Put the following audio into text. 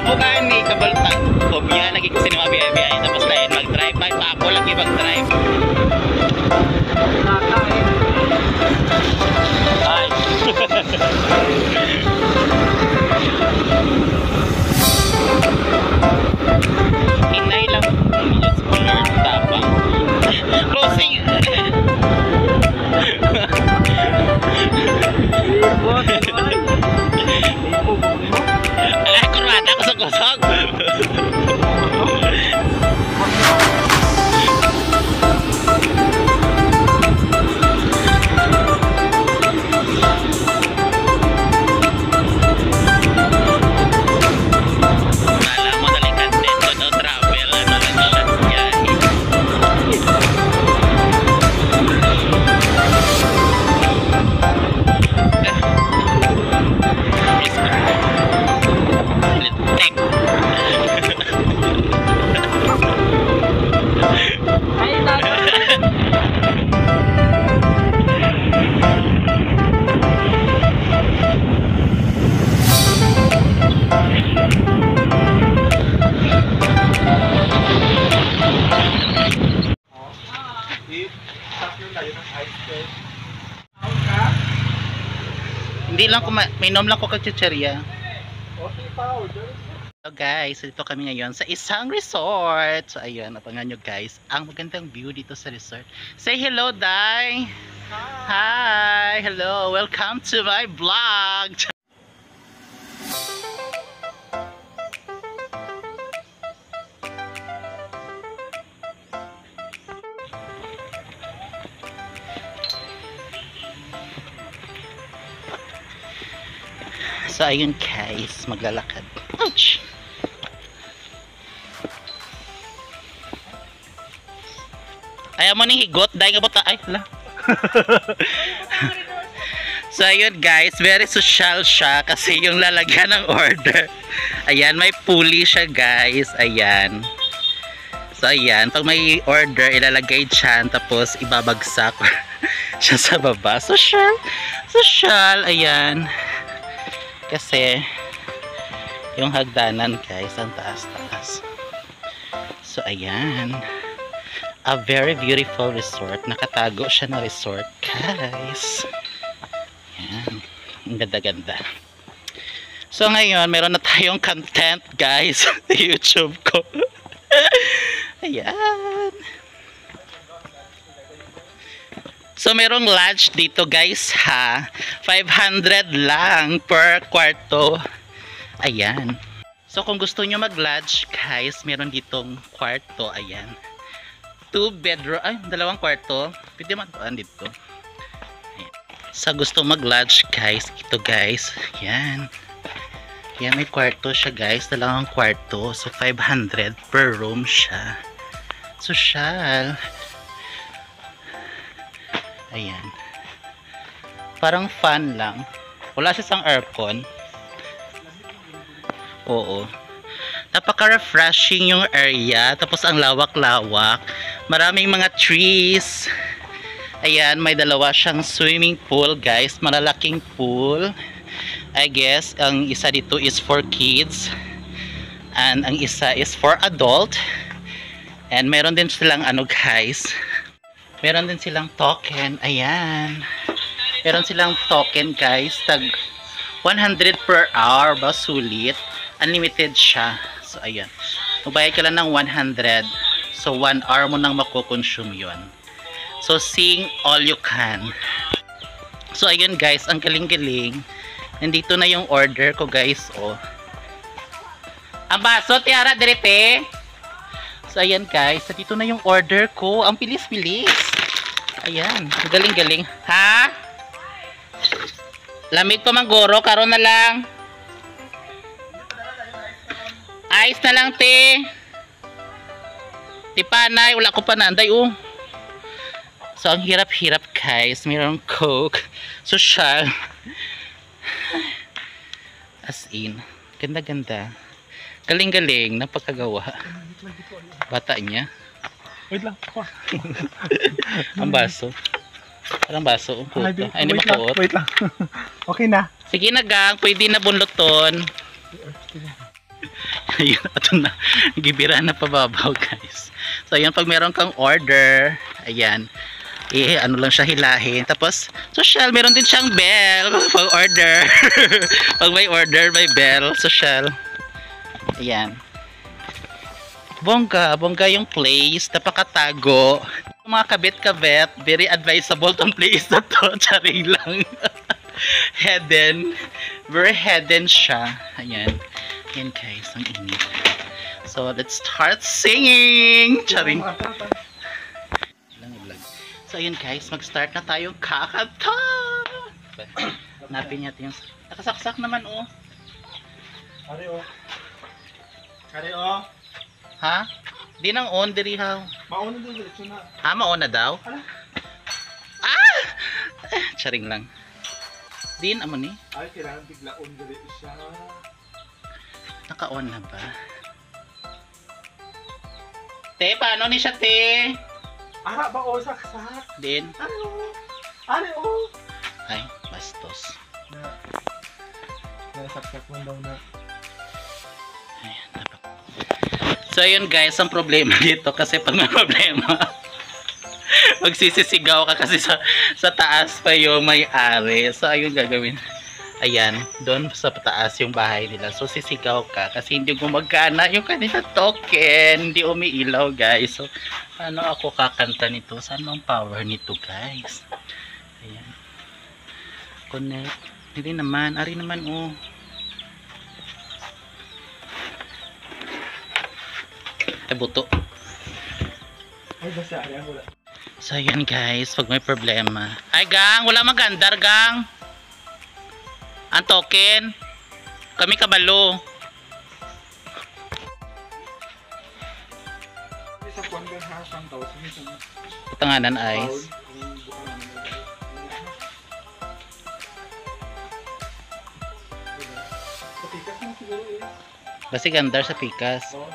Ako gani kabaltan phobia lagi kasi ni mabiyay-biyay tapos lain mag-drive by pa ako lagi mag-drive. Ay. Inay lang just learn tapang. Closing. Kusog. Hindi lang ko mainom lang ko kag chicheria. So guys, dito kami ngayon sa isang resort. So ayun, abangan nyo guys ang magandang view dito sa resort. Say hello, Day. Hi. Hello. Welcome to my vlog. So ayun guys, maglalakad. Ouch! Ayaw mo ning higot, dahil nga bota. Ay, hala. So ayun guys, very social siya kasi yung lalagyan ng order. Ayan, may pulley siya guys. Ayan. So ayan, pag may order, ilalagay dyan, tapos ibabagsak siya sa baba. Social. Social, ayan. Kasi yung hagdanan guys ang taas-taas. So ayan, a very beautiful resort. Nakatago siya na resort guys. Ayan, ang ganda-ganda. So ngayon meron na tayong content guys sa YouTube ko. Ayan. So merong lunch dito guys ha. 500 lang per kwarto. Ayan. So kung gusto nyo mag-lunch guys, meron ditong kwarto. Ayan. 2 bedroom. Ay, 2 kwarto. Pwede matuan dito. Ayan. Sa gusto mag-lunch guys, ito guys. Ayan. Ayan, may kwarto siya guys. 2 kwarto. So 500 per room siya. Social. Ayan. Parang fan lang. Wala siyang aircon. Oo. Napaka-refreshing yung area. Tapos ang lawak-lawak. Maraming mga trees. Ayan, may 2 siyang swimming pool guys. Malalaking pool. I guess, ang isa dito is for kids. And ang isa is for adult. And meron din silang ano guys. Meron din silang token. Ayan. Meron silang token guys. Tag 100 per hour ba? Sulit. Unlimited siya. So ayan. Magbayad ka lang ng 100. So 1 hour mo nang makukonsume yun. So sing all you can. So ayun guys. Ang galing-galing. Nandito na yung order ko guys. Oh. Ang baso tiara direte. So ayan guys. Nandito na yung order ko. Ang bilis-bilis. Ayan, galing-galing. Ha? Lamig pa manggoro, karon na lang. Ay, Ice na lang, te. Di panay, wala ko pananday, oh. So, ang hirap-hirap, guys. Mayroong Coke. Social. As in. Ganda-ganda. Galing-galing. Napagkagawa. Bata niya. Wait lang. Ang baso. Parang baso. Ang puto. Ay, hindi makuot. Wait lang. Okay na. Sige na, gang. Pwede na bunluton. Ayun, ito na. Gibira na pababaw, guys. So, ayan, pag meron kang order, ayan, ano lang siya hilahin. Tapos, social, meron din siyang bell pag order. Pag may order, may bell. Social. Ayan. Bongga yung place. Napakatago. Mga kabit-kabit, very advisable tong place na to. Charing lang. Hidden. Very hidden siya. Ayan. Ayan guys, ang init. So, let's start singing! Charing. So, ayun guys, mag-start na tayo kakanta! Hanapin natin yung... Nakasaksak naman, oh. Ari o. Ari o. Ha? Di nang on, diri how? Mauna doon, diretso na. Ha, maon na daw? Ala. Ah! Charing lang. Din, amo ni? Ay, kailangan bigla on diretso siya. Naka-on na ba? Te, paano ni siya, te? Ara ba o, saksak? Din? Ari o. Ari o. Ay, bastos. Nasaksak man daw na. Ayan, dapat. So, ayun guys, ang problema dito kasi pag may problema, magsisisigaw ka kasi sa taas pa yung may-ari. So, ayun gagawin. Ayan, doon sa taas yung bahay nila. So, sisigaw ka kasi hindi gumagana yung kanila token. Hindi umiilaw, guys. So, ano ako kakanta nito? Saan ang power nito, guys? Ayan. Connect. Hindi naman. Ari naman, oh. Ay, buto. Ay, basta. Ari ang wala. So, ayan, guys. Pag may problema. Ay, gang. Wala magandar, gang. Ang token. Kami kabalo. Sa Kwangan House ang tao. Patanganan ice. Sa pikas mo siguro eh. Basi gandar sa pikas. Oo.